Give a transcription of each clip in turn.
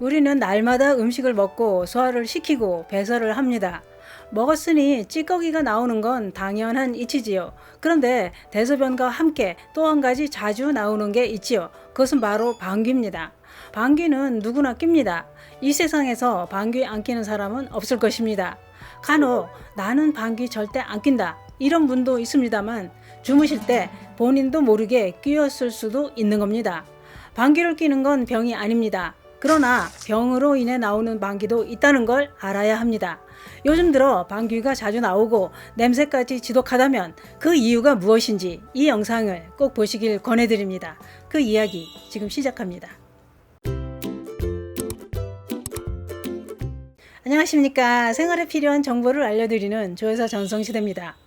우리는 날마다 음식을 먹고 소화를 시키고 배설을 합니다. 먹었으니 찌꺼기가 나오는 건 당연한 이치지요. 그런데 대소변과 함께 또 한 가지 자주 나오는 게 있지요. 그것은 바로 방귀입니다. 방귀는 누구나 낍니다. 이 세상에서 방귀 안 끼는 사람은 없을 것입니다. 간혹 나는 방귀 절대 안 낀다 이런 분도 있습니다만 주무실 때 본인도 모르게 끼었을 수도 있는 겁니다. 방귀를 뀌는 건 병이 아닙니다. 그러나 병으로 인해 나오는 방귀도 있다는 걸 알아야 합니다. 요즘 들어 방귀가 자주 나오고 냄새까지 지독하다면 그 이유가 무엇인지 이 영상을 꼭 보시길 권해드립니다. 그 이야기 지금 시작합니다. 안녕하십니까. 생활에 필요한 정보를 알려드리는 조여사 전성시대입니다.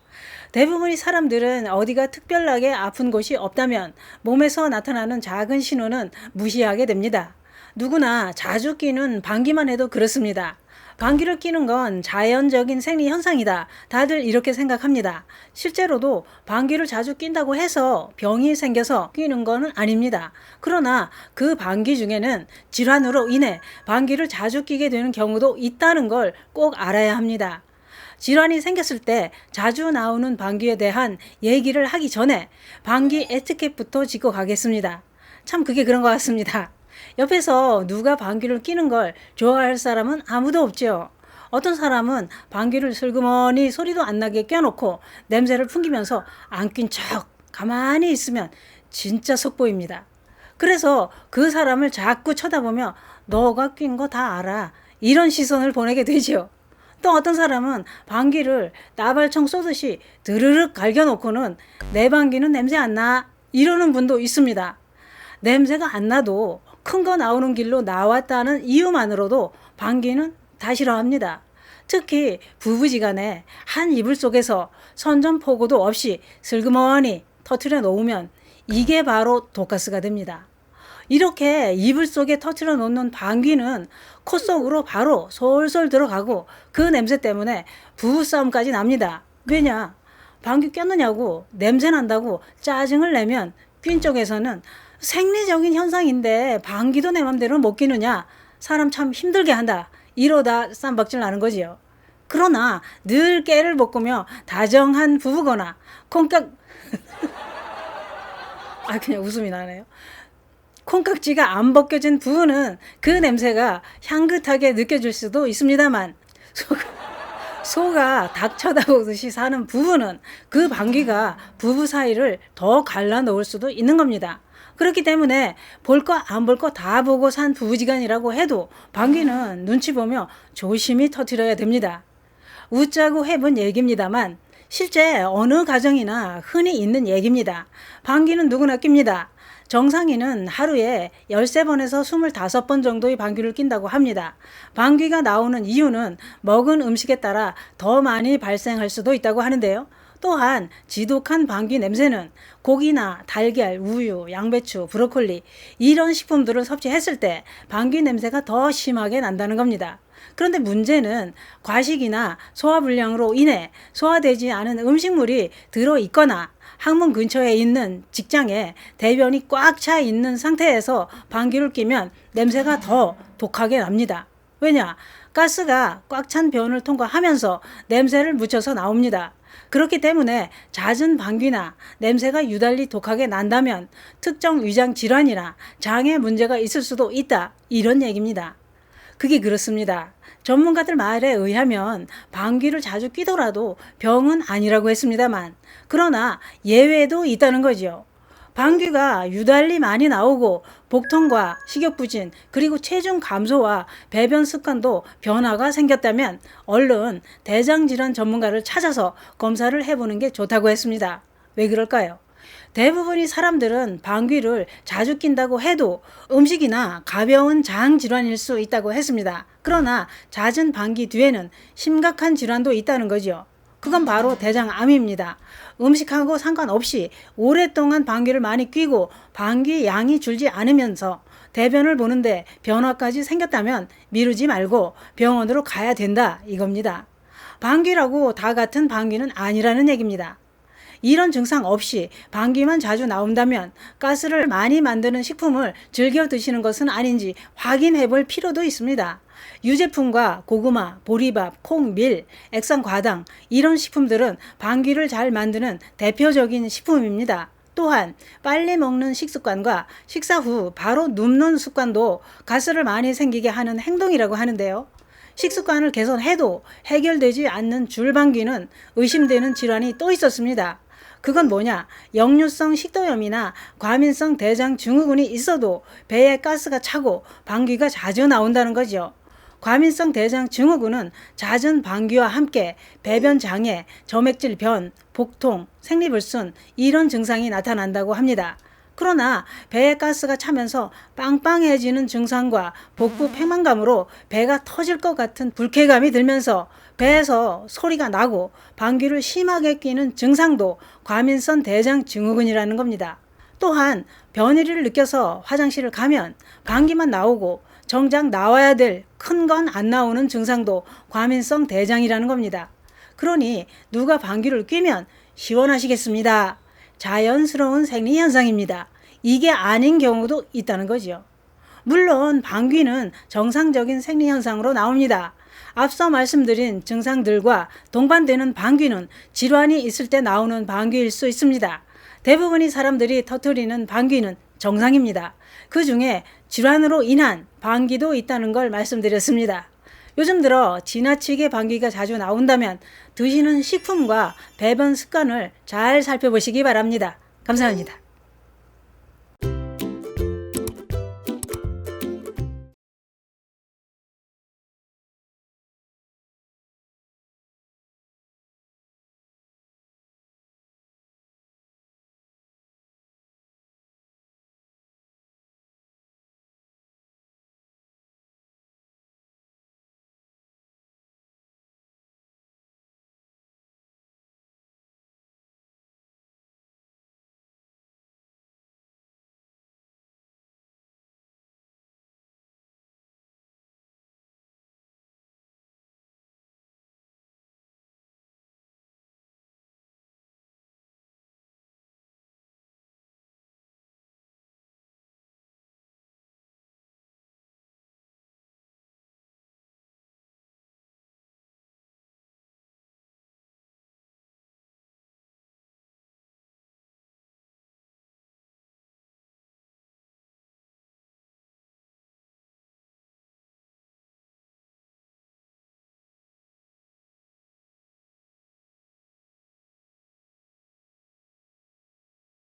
대부분의 사람들은 어디가 특별하게 아픈 곳이 없다면 몸에서 나타나는 작은 신호는 무시하게 됩니다. 누구나 자주 끼는 방귀만 해도 그렇습니다. 방귀를 뀌는 건 자연적인 생리 현상이다. 다들 이렇게 생각합니다. 실제로도 방귀를 자주 낀다고 해서 병이 생겨서 뀌는 건 아닙니다. 그러나 그 방귀 중에는 질환으로 인해 방귀를 자주 뀌게 되는 경우도 있다는 걸 꼭 알아야 합니다. 질환이 생겼을 때 자주 나오는 방귀에 대한 얘기를 하기 전에 방귀 에티켓부터 짚고 가겠습니다. 참 그게 그런 것 같습니다. 옆에서 누가 방귀를 뀌는 걸 좋아할 사람은 아무도 없죠. 어떤 사람은 방귀를 슬그머니 소리도 안 나게 껴놓고 냄새를 풍기면서 안 낀 척 가만히 있으면 진짜 속보입니다. 그래서 그 사람을 자꾸 쳐다보며 너가 낀 거 다 알아 이런 시선을 보내게 되죠. 또 어떤 사람은 방귀를 나발총 쏘듯이 드르륵 갈겨놓고는 내 방귀는 냄새 안 나 이러는 분도 있습니다. 냄새가 안 나도 큰 거 나오는 길로 나왔다는 이유만으로도 방귀는 다 싫어합니다. 특히 부부지간에 한 이불 속에서 선전포고도 없이 슬그머니 터트려 놓으면 이게 바로 독가스가 됩니다. 이렇게 이불 속에 터트려 놓는 방귀는 코 속으로 바로 솔솔 들어가고 그 냄새 때문에 부부싸움까지 납니다. 왜냐? 방귀 꼈느냐고 냄새 난다고 짜증을 내면 낀 쪽에서는 생리적인 현상인데 방귀도 내 맘대로 못 끼느냐? 사람 참 힘들게 한다. 이러다 쌈박질 나는 거지요. 그러나 늘 깨를 볶으며 다정한 부부거나 콩깍 그냥 웃음이 나네요. 콩깍지가 안 벗겨진 부부는 그 냄새가 향긋하게 느껴질 수도 있습니다만 소가 닭 쳐다보듯이 사는 부부는 그 방귀가 부부 사이를 더 갈라놓을 수도 있는 겁니다. 그렇기 때문에 볼 거 안 볼 거 다 보고 산 부부지간이라고 해도 방귀는 눈치 보며 조심히 터뜨려야 됩니다. 웃자고 해본 얘기입니다만 실제 어느 가정이나 흔히 있는 얘기입니다. 방귀는 누구나 낍니다. 정상인은 하루에 13번에서 25번 정도의 방귀를 낀다고 합니다. 방귀가 나오는 이유는 먹은 음식에 따라 더 많이 발생할 수도 있다고 하는데요. 또한 지독한 방귀 냄새는 고기나 달걀, 우유, 양배추, 브로콜리 이런 식품들을 섭취했을 때 방귀 냄새가 더 심하게 난다는 겁니다. 그런데 문제는 과식이나 소화불량으로 인해 소화되지 않은 음식물이 들어있거나 항문 근처에 있는 직장에 대변이 꽉 차 있는 상태에서 방귀를 뀌면 냄새가 더 독하게 납니다. 왜냐? 가스가 꽉 찬 변을 통과하면서 냄새를 묻혀서 나옵니다. 그렇기 때문에 잦은 방귀나 냄새가 유달리 독하게 난다면 특정 위장 질환이나 장애 문제가 있을 수도 있다. 이런 얘기입니다. 그게 그렇습니다. 전문가들 말에 의하면 방귀를 자주 뀌더라도 병은 아니라고 했습니다만 그러나 예외도 있다는 거죠. 방귀가 유달리 많이 나오고 복통과 식욕부진 그리고 체중 감소와 배변 습관도 변화가 생겼다면 얼른 대장질환 전문가를 찾아서 검사를 해보는 게 좋다고 했습니다. 왜 그럴까요? 대부분의 사람들은 방귀를 자주 낀다고 해도 음식이나 가벼운 장 질환일 수 있다고 했습니다. 그러나 잦은 방귀 뒤에는 심각한 질환도 있다는 거죠. 그건 바로 대장암입니다. 음식하고 상관없이 오랫동안 방귀를 많이 뀌고 방귀 양이 줄지 않으면서 대변을 보는데 변화까지 생겼다면 미루지 말고 병원으로 가야 된다 이겁니다. 방귀라고 다 같은 방귀는 아니라는 얘기입니다. 이런 증상 없이 방귀만 자주 나온다면 가스를 많이 만드는 식품을 즐겨 드시는 것은 아닌지 확인해 볼 필요도 있습니다. 유제품과 고구마, 보리밥, 콩, 밀, 액상과당 이런 식품들은 방귀를 잘 만드는 대표적인 식품입니다. 또한 빨리 먹는 식습관과 식사 후 바로 눕는 습관도 가스를 많이 생기게 하는 행동이라고 하는데요. 식습관을 개선해도 해결되지 않는 줄방귀는 의심되는 질환이 또 있었습니다. 그건 뭐냐? 역류성 식도염이나 과민성 대장 증후군이 있어도 배에 가스가 차고 방귀가 자주 나온다는 거죠. 과민성 대장 증후군은 잦은 방귀와 함께 배변 장애, 점액질 변, 복통, 생리불순 이런 증상이 나타난다고 합니다. 그러나 배에 가스가 차면서 빵빵해지는 증상과 복부 패만감으로 배가 터질 것 같은 불쾌감이 들면서 배에서 소리가 나고 방귀를 심하게 뀌는 증상도 과민성 대장 증후군이라는 겁니다. 또한 변이를 느껴서 화장실을 가면 방귀만 나오고 정작 나와야 될 큰 건 안 나오는 증상도 과민성 대장이라는 겁니다. 그러니 누가 방귀를 뀌면 시원하시겠습니다. 자연스러운 생리 현상입니다. 이게 아닌 경우도 있다는 거죠. 물론 방귀는 정상적인 생리 현상으로 나옵니다. 앞서 말씀드린 증상들과 동반되는 방귀는 질환이 있을 때 나오는 방귀일 수 있습니다. 대부분의 사람들이 터뜨리는 방귀는 정상입니다. 그 중에 질환으로 인한 방귀도 있다는 걸 말씀드렸습니다. 요즘 들어 지나치게 방귀가 자주 나온다면 드시는 식품과 배변 습관을 잘 살펴보시기 바랍니다. 감사합니다.